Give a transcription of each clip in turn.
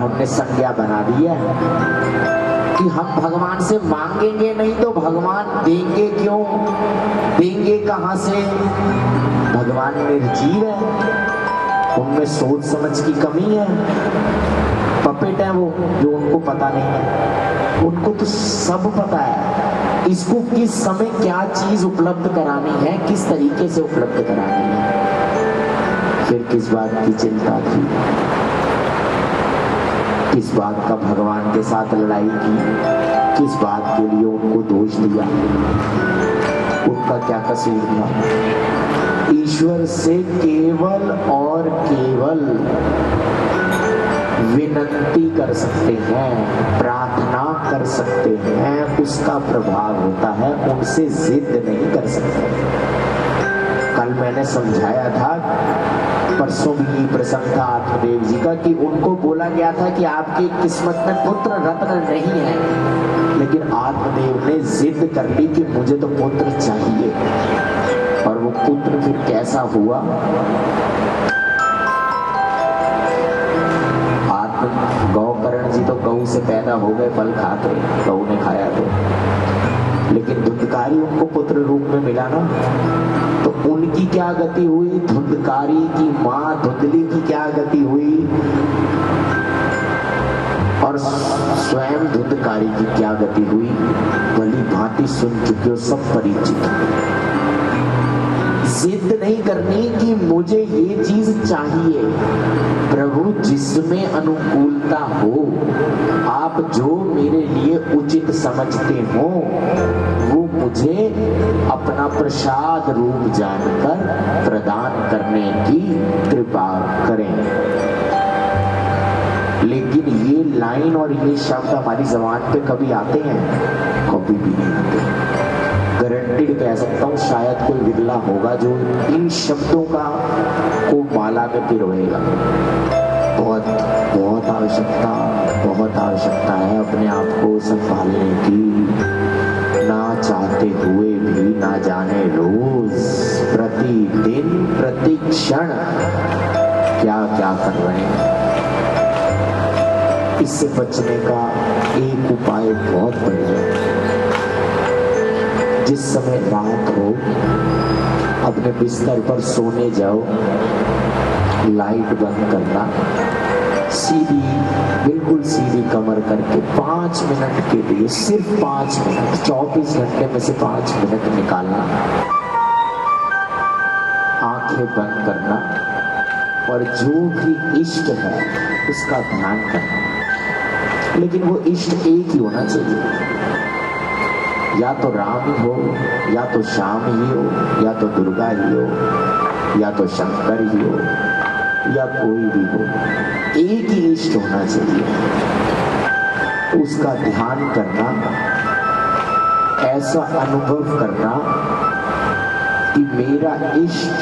हमने संज्ञा बना दी है कि हम भगवान से मांगेंगे नहीं तो भगवान देंगे क्यों, देंगे कहां से। भगवान निर्जीव है, उनमें सोच समझ की कमी है, पपेट है वो, जो उनको पता नहीं है। उनको तो सब पता है, इसको किस समय क्या चीज उपलब्ध करानी है, किस तरीके से उपलब्ध करानी है। फिर किस बात की चिंता थी, किस बात का भगवान के साथ लड़ाई की, किस बात के लिए उनको दोष दिया, उनका क्या कसूर था। ईश्वर से केवल और केवल विनती कर सकते हैं, प्रार्थना कर सकते हैं, उसका प्रभाव होता है, उनसे जिद नहीं कर सकते। कल मैंने समझाया था, परसों भी प्रसंग था आत्मदेव जी का, कि उनको बोला गया था कि आपकी किस्मत में पुत्र रत्न नहीं है, लेकिन आत्मदेव ने जिद कर ली कि मुझे तो पुत्र चाहिए। और वो पुत्र फिर कैसा हुआ, गौकर्ण जी तो गऊ से पैदा हो गए, फल खाते, गऊ ने खाया तो, लेकिन धुंधकारी उनको पुत्र रूप में मिला ना, तो उनकी क्या गति हुई, धुंधकारी की माँ धुंधली की क्या गति हुई, और स्वयं धुंधकारी की क्या गति हुई, भली भांति सुन चुके हो, सब परिचित। जिद नहीं करनी कि मुझे ये चीज चाहिए, प्रभु जिसमें अनुकूलता हो, आप जो मेरे लिए उचित समझते हो, वो मुझे अपना प्रसाद रूप जानकर प्रदान करने की कृपा करें। लेकिन ये लाइन और ये शब्द हमारी जबान पे कभी आते हैं, कभी भी नहीं आते। गारंटीड कह सकता हूँ, शायद कोई विरला होगा जो इन शब्दों का को माला में पिरोएगा। बहुत बहुत आवश्यकता है अपने आप को संभालने की, ना चाहते हुए भी ना जाने रोज प्रतिदिन प्रति क्षण क्या क्या कर रहे हैं। इससे बचने का एक उपाय बहुत बढ़िया, जिस समय रात हो अपने बिस्तर पर सोने जाओ, लाइट बंद करना, सीधी बिल्कुल सीधी कमर करके 5 मिनट के लिए, सिर्फ 5 मिनट, 24 घंटे में से 5 मिनट निकालना, आंखें बंद करना और जो भी इष्ट है उसका ध्यान करना। लेकिन वो इष्ट एक ही होना चाहिए, या तो राम ही हो, या तो श्याम ही हो, या तो दुर्गा ही हो, या तो शंकर ही हो, या कोई भी हो, एक ही इष्ट होना चाहिए। उसका ध्यान करना, ऐसा अनुभव करना कि मेरा इष्ट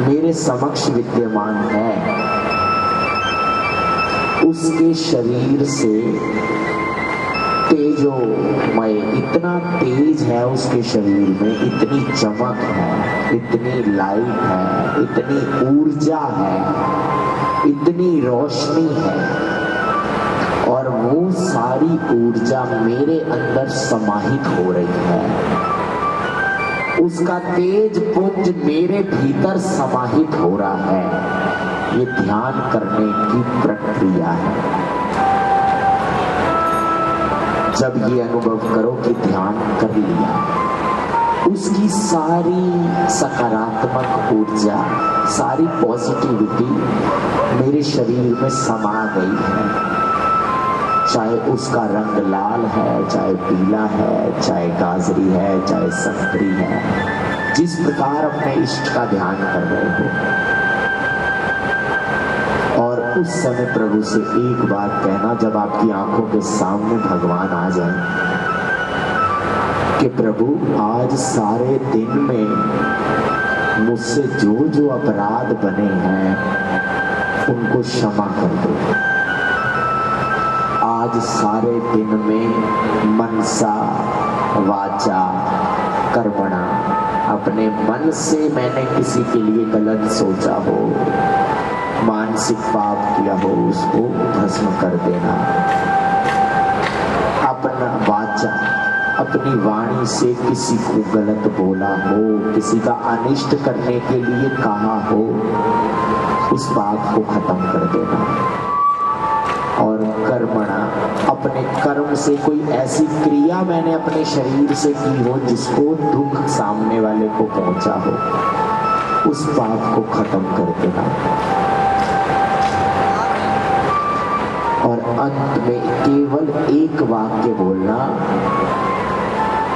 मेरे समक्ष विद्यमान है, उसके शरीर से तेजोमय, इतना तेज है उसके शरीर में, इतनी चमक है, इतनी लाइट है, इतनी ऊर्जा है, इतनी रोशनी है, और वो सारी ऊर्जा मेरे अंदर समाहित हो रही है। उसका तेज पुंज मेरे भीतर समाहित हो रहा है। ये ध्यान करने की प्रक्रिया है। जब ये अनुभव करो कि ध्यान कर लिया, उसकी सारी सकारात्मक ऊर्जा, सारी पॉजिटिविटी मेरे शरीर में समा गई है। चाहे उसका रंग लाल है, चाहे पीला है, चाहे गाजरी है, चाहे संतरी है, जिस प्रकार अपने इष्ट का ध्यान कर रहे हो। और उस समय प्रभु से एक बात कहना, जब आपकी आंखों के सामने भगवान आ जाए, कि प्रभु आज सारे दिन में मुझसे जो जो अपराध बने हैं उनको क्षमा कर दो। आज सारे दिन में मनसा वाचा कर्मणा, अपने मन से मैंने किसी के लिए गलत सोचा हो, मान मानसिक पाप किया हो उसको भस्म कर देना। अपना वाचा, अपनी वाणी से किसी को गलत बोला हो, किसी का अनिष्ट करने के लिए कहा हो, उस पाप को खत्म कर देना। और कर्मणा, अपने कर्म से कोई ऐसी क्रिया मैंने अपने शरीर से की हो जिसको दुख सामने वाले को पहुंचा हो, उस पाप को खत्म कर देना। और अंत में केवल एक वाक्य बोलना,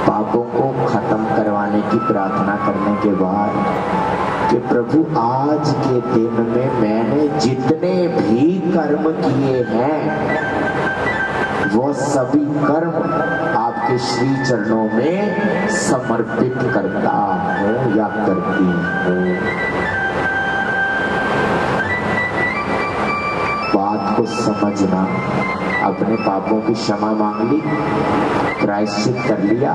पापों को खत्म करवाने की प्रार्थना करने के बाद कि प्रभु आज के दिन में मैंने जितने भी कर्म किए हैं वो सभी कर्म आपके श्री चरणों में समर्पित करता हूं या करती हूं। बात को समझना, अपने पापों की क्षमा मांग ली, प्रायश्चित कर लिया,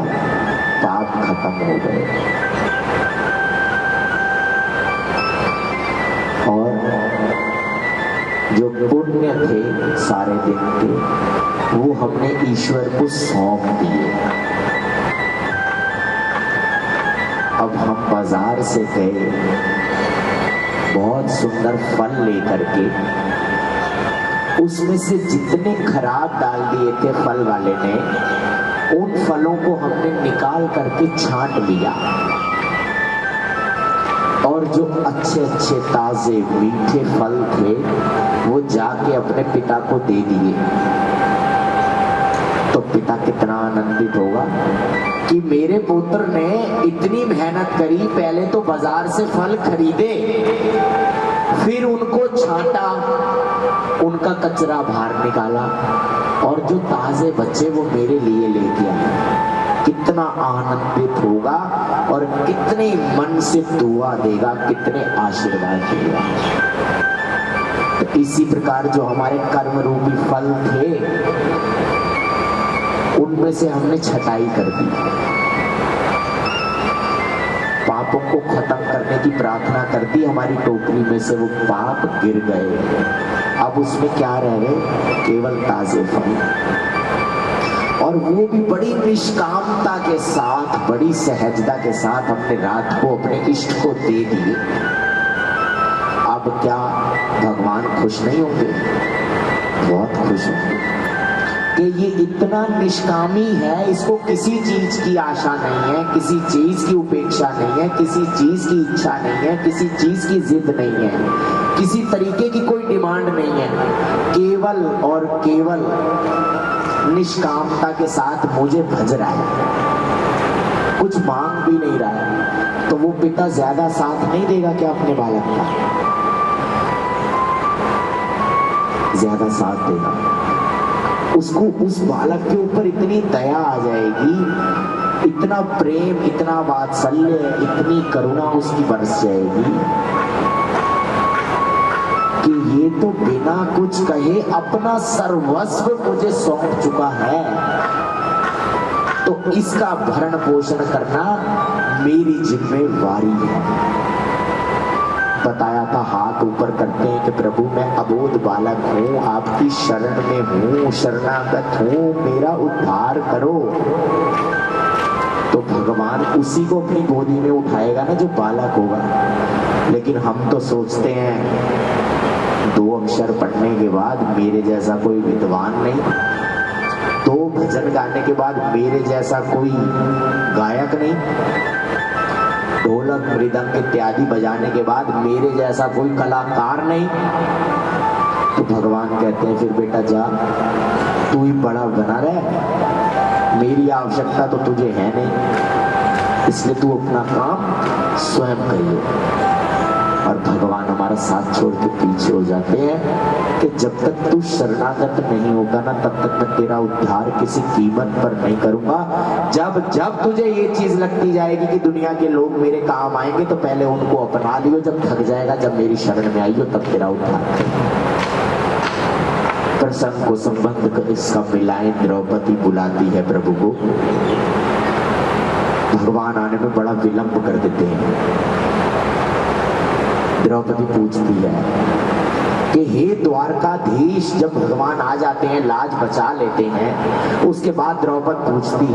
पाप खत्म हो गए। और जो पुण्य थे सारे दिन के, वो हमने ईश्वर को सौंप दिए। अब हम बाजार से गए, बहुत सुंदर फल लेकर के, उसमें से जितने खराब डाल दिए थे फल वाले ने, उन फलों को हमने निकाल करके छांट लिया और जो अच्छे अच्छे ताजे मीठे फल थे वो जाके अपने पिता को दे दिए। तो पिता कितना आनंदित होगा कि मेरे पुत्र ने इतनी मेहनत करी, पहले तो बाजार से फल खरीदे, फिर उनको छांटा, उनका कचरा बाहर निकाला और जो ताजे बच्चे वो मेरे लिए लेके आए। कितना आनंदित होगा और कितने मन से दुआ देगा, कितने आशीर्वाद देगा। तो इसी प्रकार जो हमारे कर्म रूपी फल थे उनमें से हमने छटाई कर दी, पापों को खत्म करने की प्रार्थना कर दी, हमारी टोकरी में से वो पाप गिर गए। अब उसमें क्या रह गए? केवल ताजे फल, और वो भी बड़ी निष्कामता के साथ, बड़ी सहजता के साथ हमने रात को अपने इष्ट को दे दिए। अब क्या भगवान खुश नहीं होंगे? बहुत खुश होंगे कि ये इतना निष्कामी है, इसको किसी चीज की आशा नहीं है, किसी चीज की उपेक्षा नहीं है, किसी चीज की इच्छा नहीं है, किसी चीज की जिद नहीं है, किसी तरीके की कोई डिमांड नहीं है, केवल और केवल निष्कामता के साथ मुझे भज रहा है, कुछ मांग भी नहीं रहा है। तो वो पिता ज्यादा साथ नहीं देगा क्या अपने बालक का? ज्यादा साथ देगा। उसको, उस बालक के ऊपर इतनी दया आ जाएगी, इतना प्रेम, इतना वात्सल्य, इतनी करुणा उसकी बरस जाएगी कि ये तो बिना कुछ कहे अपना सर्वस्व मुझे सौंप चुका है, तो इसका भरण पोषण करना मेरी जिम्मेवारी है। बताया था, हाथ ऊपर करते हैं कि प्रभु मैं अबोध बालक हूँ, आपकी शरण में हूँ, शरणागत हूँ, मेरा उद्धार करो। तो भगवान उसी को अपनी गोदी में उठाएगा ना जो बालक होगा। लेकिन हम तो सोचते हैं 2 अक्षर पढ़ने के बाद मेरे जैसा कोई विद्वान नहीं, 2 भजन गाने के बाद मेरे जैसा कोई गायक नहीं, ढोलक मृदंग इत्यादि बजाने के बाद मेरे जैसा कोई कलाकार नहीं। तो भगवान कहते हैं फिर बेटा जा, तू ही बड़ा बना रहे, मेरी आवश्यकता तो तुझे है नहीं, इसलिए तू अपना काम स्वयं करिए। और भगवान हमारा साथ छोड़ के पीछे हो जाते हैं कि जब तक तू शरणागत नहीं होगा ना, तब तक मैं तेरा उद्धार किसी कीमत पर नहीं करूंगा। जब जब तुझे ये चीज लगती जाएगी कि दुनिया के लोग मेरे काम आएंगे, तो पहले उनको अपना लियो, जब थक जाएगा, जब मेरी शरण में आइयो, तब तेरा उद्धार प्रसंग को संबंध कर इसका मिलाएं। द्रौपदी बुलाती है प्रभु को, भगवान आने में बड़ा विलंब कर देते हैं। द्रौपदी पूछती है कि हे द्वारकाधीश, जब भगवान आ जाते हैं, लाज बचा लेते हैं, उसके बाद द्रौपदी पूछती